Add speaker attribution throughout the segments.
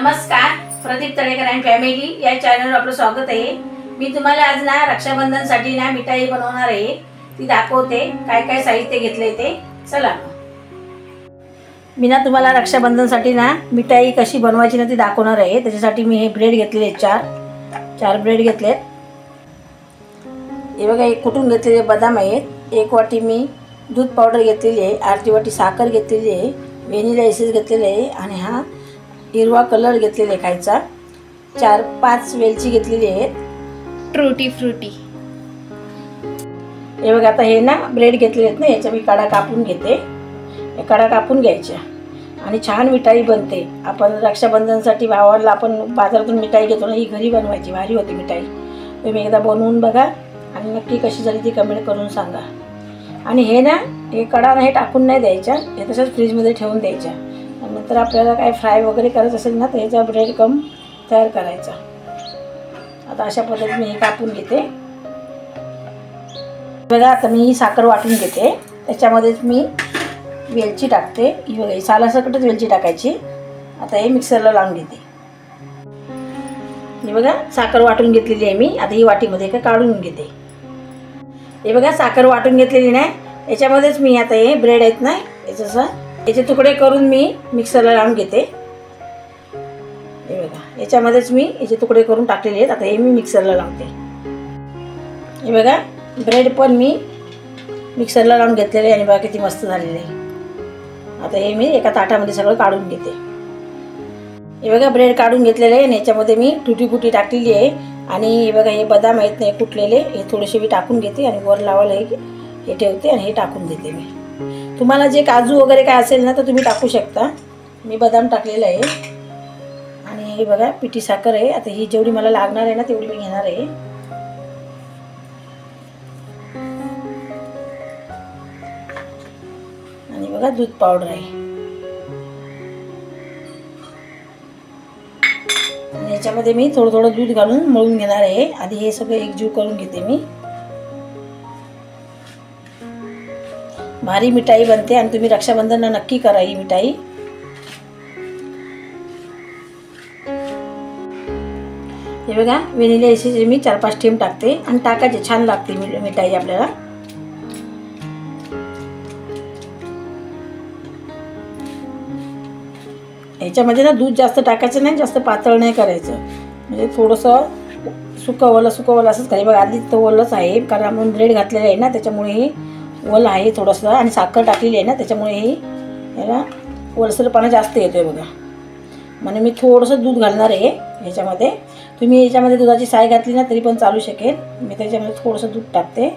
Speaker 1: नमस्कार, Pradeep Talekar and family या चॅनलवर आपलं स्वागत आहे। मी तुम्हाला आज ना रक्षाबंधनसाठी ना मिठाई बनवणार आहे, ती दाखवते। काय काय साहित्य घेतले ते चला। मी ना तुम्हाला रक्षाबंधनसाठी ना मिठाई कशी बनवायची ना ती दाखवणार आहे। त्याच्यासाठी मी हे ब्रेड घेतलेले चार ब्रेड घेतलेत। हे बघा, एक कुटून घेतलेले बदाम आहेत, एक वाटी मी दूध पावडर घेतलेली आहे, अर्धी वाटी साखर घेतलेली आहे, व्हॅनिला एसेन्स घेतलेले आहे आणि हा हिरवा कलर घेतलेला आहे खायचा, 4-5 वेलची घेतलेली आहेत,
Speaker 2: ट्रूटी फ्रूटी।
Speaker 1: हे बघा, आता हे ना ब्रेड घेतले आहेत ना, याच्या मी कडा कापून घेते। हे कडा कापून घ्यायच्या आणि छान मिठाई बनते। आपण रक्षाबंधनसाठी भावाला आपण बाजारातून मिठाई घेतो ना, ही घरी बनवायची, भारी होती मिठाई। तुम्ही एकदा बनवून बघा आणि नक्की कशी झाली ती कमेंट करून सांगा। आणि हे ना, हे कडा नाही टाकून नाही द्यायच्या, हे तसंच फ्रीजमध्ये ठेवून द्यायच्या। नंतर आपल्याला काय फ्राय वगैरे करायचं असेल ना, तर ह्याचा ब्रेड क्रम तयार करायचा। आता अशा पद्धतीने मी हे कापून घेते। बघा, आता मी साखर वाटून घेते, त्याच्यामध्येच मी वेलची टाकते। ही बघा, सालासकटच वेलची टाकायची। आता हे मिक्सरला लावून घेते। हे बघा, साखर वाटून घेतलेली आहे मी। आता ही वाटीमध्ये का काढून घेते। हे बघा, साखर वाटून घेतलेली नाही, याच्यामध्येच मी आता हे ब्रेड आहेत ना, याचे तुकडे करून मी मिक्सरला लावून घेते। हे बघा, याच्यामध्येच मी याचे तुकडे करून टाकलेले आहेत। आता हे मी मिक्सरला लावते। हे बघा, ब्रेड पण मी मिक्सरला लावून घेतलेले आहे आणि बघा किती मस्त झालेले आहे। आता हे मी एका ताटामध्ये सगळं काढून घेते। हे बघा, ब्रेड काढून घेतलेले आहे आणि याच्यामध्ये मी टुटी फुटी टाकलेली आहे। आणि हे बघा, हे बदाम आहेत ना, कुटलेले, हे थोडेसे मी टाकून घेते आणि वर लावायला हे ठेवते आणि हे टाकून देते मी। तुम्हाला जे काजू वगैरे काय असेल ना तर तुम्ही टाकू शकता। मी बदाम टाकलेला आहे आणि हे बघा पिठी साखर आहे। आता ही जेवढी मला लागणार आहे ना तेवढी मी घेणार आहे। आणि बघा, दूध पावडर आहे आणि याच्यामध्ये मी थोडं थोडं दूध घालून मळून घेणार आहे। आधी हे सगळं एकजीव करून घेते मी। भारी मिठाई बनते आणि तुम्ही रक्षाबंधनला नक्की करा ही मिठाई। हे बघा, व्हॅनिला एसेन्स मी 4-5 थेंब टाकते आणि टाकायचे, छान लागते मिठाई आपल्याला। ह्याच्यामध्ये ना दूध जास्त टाकायचं नाही, जास्त पातळ नाही करायचं, म्हणजे थोडंसं सुकवलं असंच खाली। बघा, आधी तर ओलंच आहे, कारण आपण ब्रेड घातलेलं आहे ना, त्याच्यामुळे हे ओलं आहे थोडंसं, आणि साखर टाकलेली आहे ना, त्याच्यामुळे हे याला ओलसरपणा जास्त येतो आहे बघा। म्हणून मी थोडंसं दूध घालणार आहे ह्याच्यामध्ये। तुम्ही याच्यामध्ये दुधाची साय घातली ना तरी पण चालू शकेल। मी त्याच्यामध्ये थोडंसं दूध टाकते।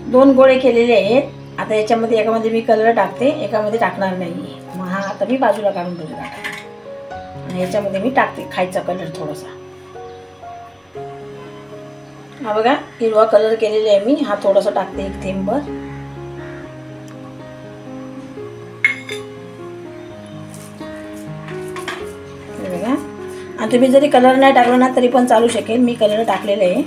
Speaker 1: दोन गोळे केलेले आहेत। आता याच्यामध्ये एकामध्ये मी कलर टाकते, एकामध्ये टाकणार नाही। मग हा आता मी बाजूला काढून ठेवते आणि याच्यामध्ये मी टाकते खायचा कलर थोडासा। हा बघा, हिरवा कलर केलेला आहे मी, हा थोडासा टाकते, 1 थेंबभर। हे बघा, आणि तुम्ही जरी कलर नाही टाकला ना तरी पण चालू शकेल, मी कलर टाकलेला आहे।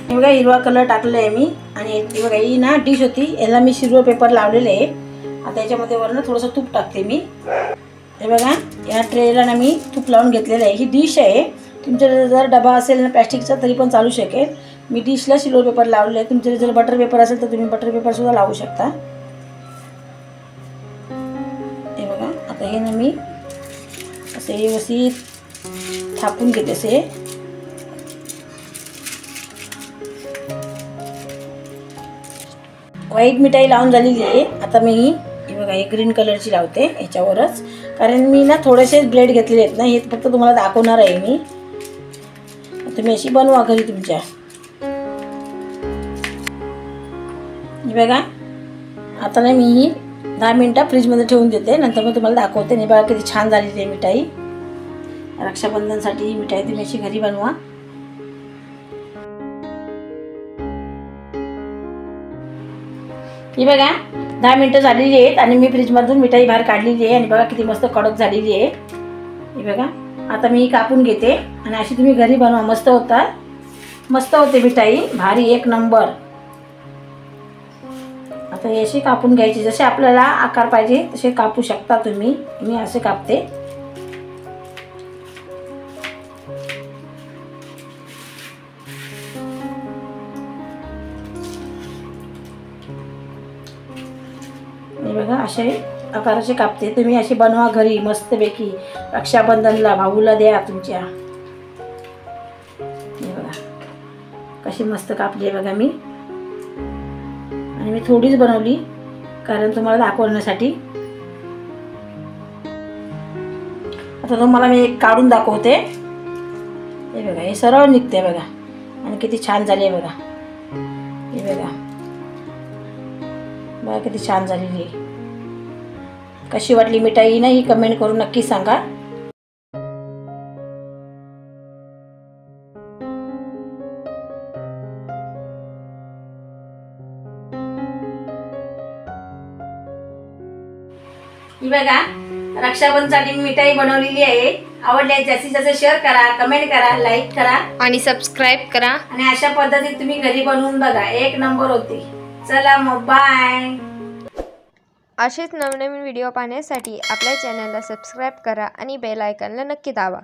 Speaker 1: हे बघा, हिरवा कलर टाकलेला आहे मी। आणि हे बघा, ही ना डिश होती, याला मी सिल्वर पेपर लावलेले आहे। आता याच्यामध्ये वरनं थोडंसं तूप टाकते मी। हे बघा, या ट्रेला ना मी तूप लावून घेतलेलं आहे। ही डिश आहे, तुमच्याकडे जर डबा असेल ना प्लॅस्टिकचा तरी पण चालू शकेल। मी डिशला सिल्वर पेपर लावलेला आहे, तुमच्याकडे जर बटर पेपर असेल तर तुम्ही बटर पेपरसुद्धा लावू शकता। हे बघा, आता हे ना मी असे व्यवस्थित थापून घेते असे। व्हाईट मिठाई लावून झालेली आहे। आता मी हे बघा, हे ग्रीन कलरची लावते याच्यावरच, कारण मी ना थोडेसेच ब्रेड घेतलेले आहेत ना, हे फक्त तुम्हाला दाखवणार आहे मी। तुम्ही अशी बनवा घरी तुमच्या। हे बघा, आता ना मी ही 10 मिनिटं फ्रीजमध्ये ठेवून देते, नंतर मग तुम्हाला दाखवते। हे बघा किती छान झालेली आहे मिठाई। रक्षाबंधनसाठी ही मिठाई तुम्ही अशी घरी बनवा। ही बघा, 10 मिनिटं झालेली आहेत आणि मी फ्रीजमधून मिठाई बाहेर काढलेली आहे आणि बघा किती मस्त कडक झालेली आहे। हे बघा, आता मी कापून घेते आणि अशी तुम्ही घरी बनवा, मस्त होते मिठाई, भारी एक नंबर. आता हे अशी कापून घ्यायची, जसे आपल्याला आकार पाहिजे तसे कापू शकता तुम्ही. मी असे कापते. हे बघा, असे आकाराचे कापते. तुम्ही अशी बनवा घरी मस्तपैकी, रक्षाबंधनला भाऊला द्या तुमच्या. हे बघा कशी मस्त कापली आहे बघा मी. आणि मी थोडीच बनवली कारण तुम्हाला दाखवण्यासाठी. आता तुम्हाला मी एक काढून दाखवते. हे बघा, हे सरळ निघते बघा आणि किती छान झाली आहे बघा. हे बघा बघा किती छान झालेली आहे. कशी वाटली मिठाई ना, ही कमेंट करून नक्की सांगा. ही बघा, रक्षाबंधनसाठी मिठाई बनवलेली आहे. आवडल्यास जास्तीत जास्त शेअर करा, कमेंट करा, लाईक करा
Speaker 2: आणि सबस्क्राईब करा.
Speaker 1: आणि अशा पद्धतीत तुम्ही घरी बनवून बघा, एक नंबर होते. चला मग बाय.
Speaker 2: असेच नवनवीन व्हिडिओ पाहण्यासाठी आपल्या चॅनलला सबस्क्राईब करा आणि बेल आयकॉनला नक्की दाबा.